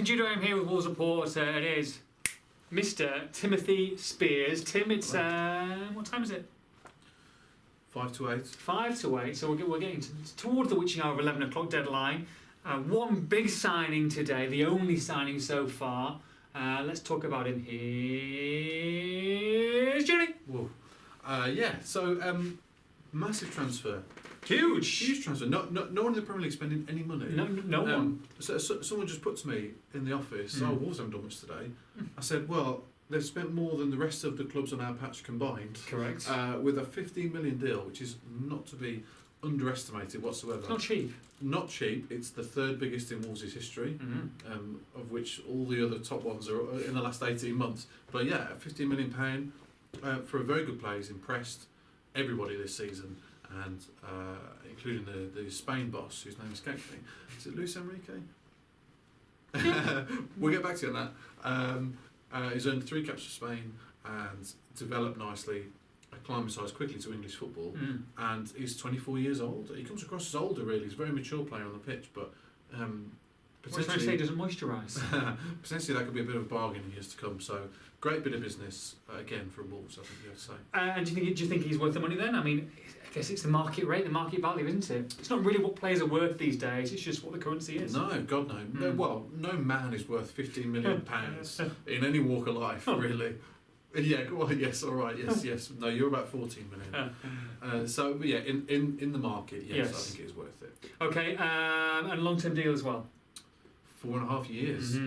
Judo. I'm here with Wolves reporter. It is Mr. Timothy Spiers. Tim, it's what time is it? 5 to 8. 5 to 8. So we're getting toward the witching hour of 11 o'clock deadline. One big signing today, the only signing so far. Let's talk about him. Here's Johnny. Whoa. So massive transfer. Huge transfer. No one in the Premier League spending any money. No one. So someone just put to me in the office, Wolves haven't done much today. I said, well, they've spent more than the rest of the clubs on our patch combined. Correct. With a 15 million deal, which is not to be underestimated whatsoever. It's not cheap. Not cheap. It's the third biggest in Wolves' history, of which all the other top ones are in the last 18 months. But yeah, £15 million for a very good player. He's impressed everybody this season, and including the Spain boss, whose name escapes me. Is it Luis Enrique? We'll get back to you on that. He's earned 3 caps for Spain and developed nicely, acclimatised quickly to English football, and he's 24 years old. He comes across as older, really. He's a very mature player on the pitch, but potentially he doesn't moisturise. Potentially that could be a bit of a bargain in years to come. So great bit of business again for Wolves, I think you have to say. And do you think he's worth the money then? I mean, I guess it's the market rate, the market value, isn't it? It's not really what players are worth these days. It's just what the currency is. No, God no. No, well, no man is worth £15 million in any walk of life, really. Yeah, well, yes, all right, yes. No, you're about 14 million. So, yeah, in the market, yes, I think it is worth it. Okay, and long-term deal as well. 4.5 years.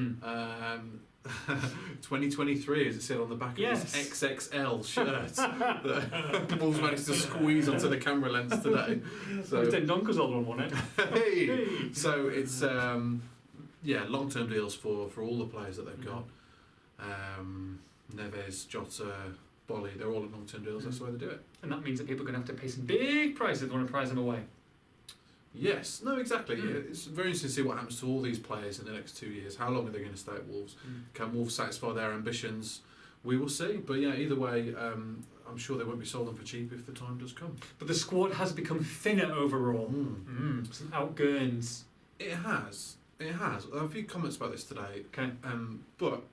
2023, as it said on the back of his XXL shirt that Wolves managed to squeeze onto the camera lens today. So it's Donker's old one, wasn't it? Hey! So it's long-term deals for all the players that they've got. Neves, Jota, Bolly, they're all at long-term deals. That's the way they do it. And that means that people are going to have to pay some big prices if they want to prize them away. Yes, no, exactly. It's very interesting to see what happens to all these players in the next 2 years. How long are they going to stay at Wolves? Can Wolves satisfy their ambitions? We will see. But yeah, either way, I'm sure they won't be sold on for cheap if the time does come. But the squad has become thinner overall. Some outguns. It has. I have a few comments about this today. Okay. But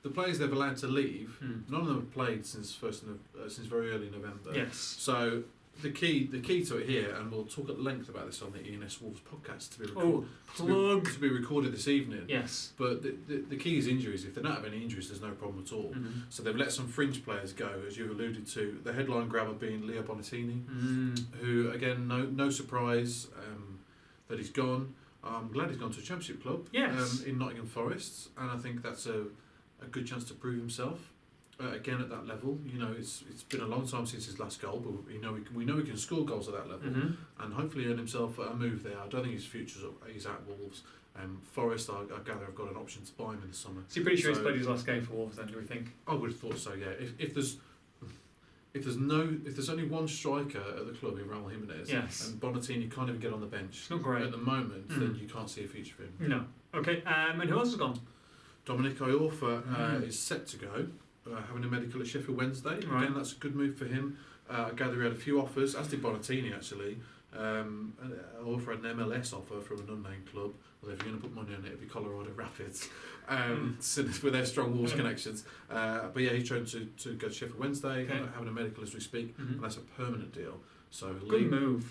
the players they've allowed to leave, none of them have played since very early November. Yes. So the key to it here, and we'll talk at length about this on the ENS Wolves podcast to be recorded this evening. Yes. But the key is injuries. If they don't have any injuries, there's no problem at all. So they've let some fringe players go, as you alluded to. The headline grabber being Leo Bonatini, who again, no surprise that he's gone. I'm glad he's gone to a Championship club. Yes. In Nottingham Forest, and I think that's a good chance to prove himself. Again at that level, it's been a long time since his last goal, but we know he can score goals at that level, and hopefully earn himself a move there. I don't think his future's up. He's at Wolves. Forest, I gather, have got an option to buy him in the summer. So you're pretty sure he's played his last game for Wolves then? Do we think? I would have thought so. Yeah. If there's only one striker at the club in Raul Jimenez, and Bonatini can't even get on the bench. It's not great at the moment. Then you can't see a future for him. No. Okay. And who else has gone? Dominic Iorfa is set to go. Having a medical at Sheffield Wednesday. Right. Again, that's a good move for him. I gather he had a few offers, as did Bonatini actually. Iorfa had an MLS offer from an unnamed club. Although if you're going to put money on it, it'd be Colorado Rapids, with their strong Wolves connections. But yeah, he's trying to go to Sheffield Wednesday, having a medical as we speak, and that's a permanent deal. So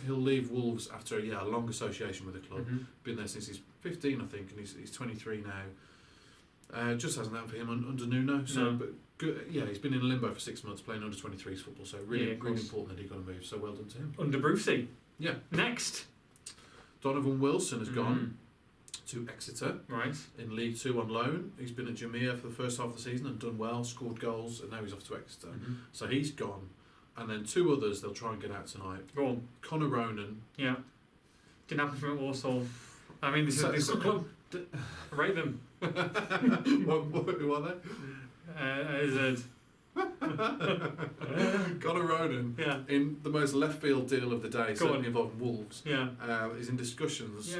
he'll leave Wolves after a long association with the club. Been there since he's 15, I think, and he's 23 now. Just hasn't happened for him under Nuno. So, but good, he's been in limbo for 6 months playing under 23s football. So really important that he got a move. So well done to him. Under Brucey. Yeah. Next, Donovan Wilson has gone to Exeter. Right. In League 2 on loan. He's been at Jamaica for the first half of the season and done well, scored goals, and now he's off to Exeter. So he's gone. And then 2 others they'll try and get out tonight. Go on. Connor Ronan. Yeah. Didn't happen for him at Walsall. I mean, this is a club. Rate them. Who are they? Connor Ronan, in the most left field deal of the day, certainly involving Wolves, is in discussions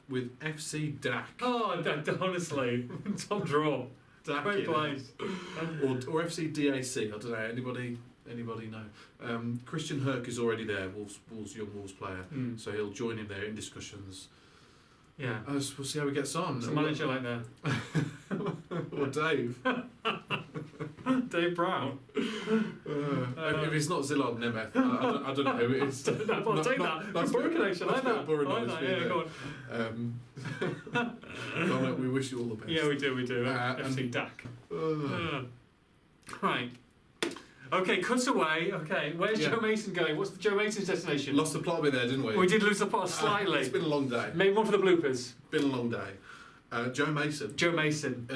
with FC Dak. Oh, honestly, top draw. Dak, great place. or FC DAC. I don't know. Anybody know? Christian Herc is already there. Young Wolves player, so he'll join him there in discussions. Yeah. We'll see how he gets on. What's a manager like that? Or Dave. Dave Brown. If it's not Zilard Nemeth, I don't know who it is. I'll take that. Good borough connection. I like that. Yeah, go on. Dominic, we wish you all the best. Yeah, we do. FC Dak. Right. Okay, cut away. Okay, where's Joe Mason going? What's Joe Mason's destination? Lost the plot a bit there, didn't we? We did lose the plot slightly. It's been a long day. Maybe one for the bloopers. Been a long day. Joe Mason. Joe Mason.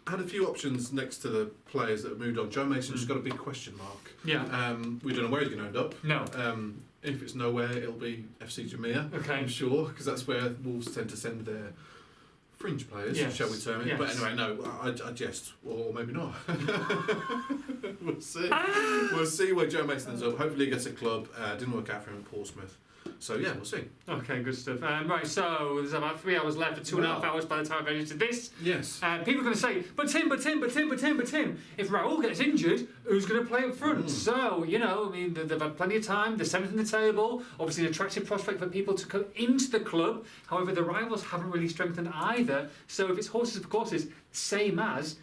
Had a few options next to the players that have moved on. Joe Mason's got a big question mark. Yeah. We don't know where he's going to end up. No. If it's nowhere, it'll be FC Jamia. Okay. I'm sure, because that's where Wolves tend to send their fringe players, shall we term it. Yes. But anyway, no, I jest, or maybe not. We'll see. We'll see where Joe Mason ends up. Hopefully he gets a club. Didn't work out for him at Portsmouth. So yeah, we'll see. Okay, good stuff. Right, so there's about 3 hours left, or 2.5 hours by the time I've edited this. Yes. People are going to say, but Tim, if Raúl gets injured, who's going to play up front? So, I mean, they've had plenty of time, they're 7th in the table, obviously an attractive prospect for people to come into the club. However, the rivals haven't really strengthened either. So if it's horses for courses, same as,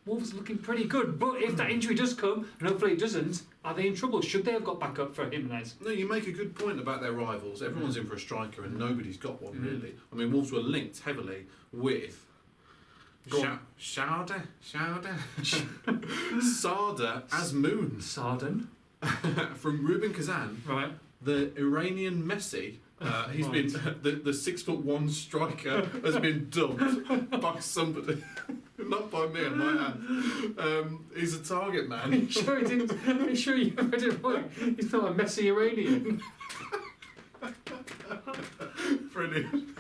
Wolves are looking pretty good. But if that injury does come, and hopefully it doesn't, are they in trouble? Should they have got back up for Jimenez? No, you make a good point about their rivals. Everyone's in for a striker and nobody's got one, really. I mean, Wolves were linked heavily with Sada Azmoun. Sarden. From Ruben Kazan. Right. The Iranian Messi. He's been the 6'1" striker has been dubbed by somebody, not by me on my hand. He's a target man. Are you sure he didn't? Are you sure you read it right? He's not a Messi Iranian. Brilliant.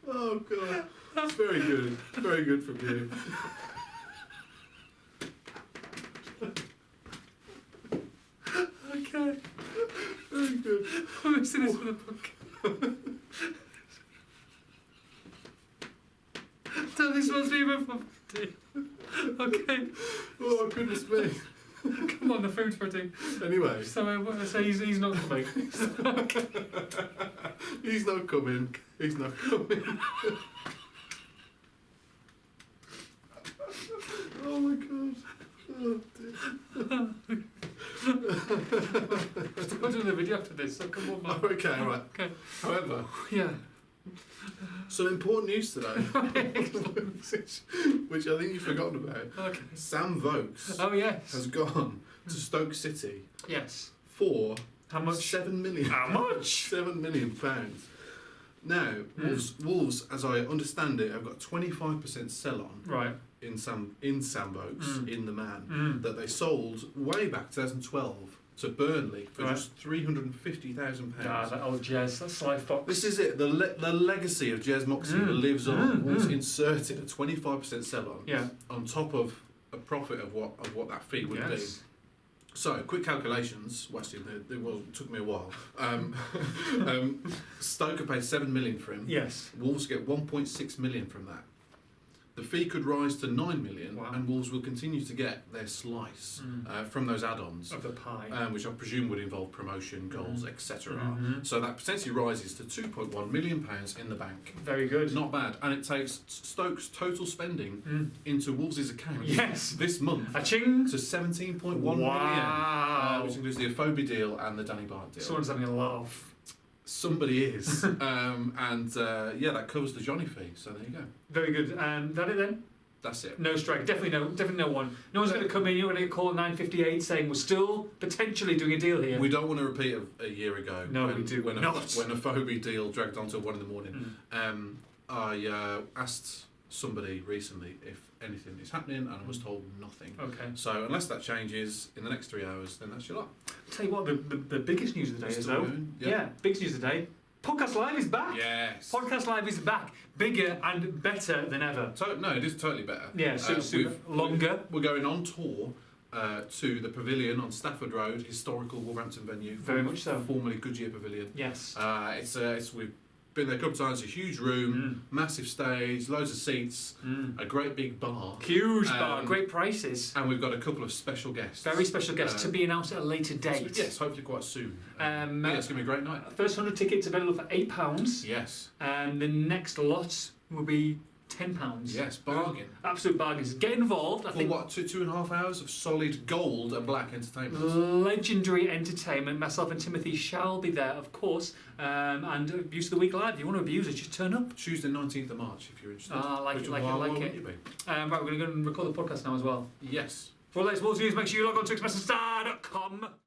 Oh god, that's very good. Very good from you. Okay. Very good. I'm missing this for the book. No, this must be my property. Okay. Oh goodness me. Come on, the food footing. Anyway. So I say he's not coming. He's not coming. He's not coming. Oh my god. Oh dear. We're doing the video after this, so come on, man. Oh, okay, right. Okay. However, Yeah. some important news today, which I think you've forgotten about. Okay. Sam Vokes Oh yes. has gone to Stoke City Yes. for How much? 7 million. How much? £7 million. Now, Wolves, as I understand it, have got 25% sell-on Right. in Sam Vokes, in the man, Mm. that they sold way back 2012 to Burnley for Right. just £350,000. Ah, that old Jez, that Sly Fox. This is it. The legacy of Jez Moxley lives on. Wolves inserted a 25% sell-on on top of a profit of what that fee would be. So, quick calculations. Weston, it took me a while. Stoke paid 7 million for him. Yes. Wolves get 1.6 million from that. The fee could rise to 9 million, Wow. and Wolves will continue to get their slice from those add-ons, Of the pie. which I presume would involve promotion, goals, etc. Mhm. So that potentially rises to £2.1 million in the bank. Very good. Not bad, and it takes Stoke's total spending into Wolves' account Yes. this month A-ching. to 17.1 Wow. million, which includes the Afobe deal and the Danny Bart deal. Someone's having a laugh. Somebody is, that covers the Johnny fee. So there you go. Very good. That it then? That's it. No strike. Definitely no one. No one's going to come in. You're going to get called 9:58 saying we're still potentially doing a deal here. We don't want to repeat a year ago. No, we do when not. When a Afobe deal dragged on till 1 a.m. I asked somebody recently if anything is happening, and I was told nothing. Okay. So unless that changes in the next 3 hours, then that's your lot. Tell you what, the biggest news of the day is though. Yeah. Biggest news of the day. Podcast Live is back. Yes. Podcast Live is back, bigger and better than ever. No, it is totally better. Yeah, longer. We're going on tour to the Pavilion on Stafford Road, historical Wolverhampton venue. Very much so. Formerly Goodyear Pavilion. Yes. It's with been there a couple of times. A huge room, massive stage, loads of seats, a great big bar. Huge bar, great prices. And we've got a couple of special guests. Very special guests to be announced at a later date. Yes, hopefully quite soon. Yeah, it's going to be a great night. First 100 tickets available for £8. Yes. And the next lot will be £10. Yes, bargain. Absolute bargains. Get involved. I think what, 2.5 hours of solid gold and black entertainment? Legendary entertainment. Myself and Timothy shall be there, of course. And Abuse of the Week Live. If you want to abuse it, just turn up. Tuesday 19th of March, if you're interested. Like it. Why wouldn't you be? Right, we're going to go and record the podcast now as well. Yes. For the latest news, make sure you log on to expressthestar.com.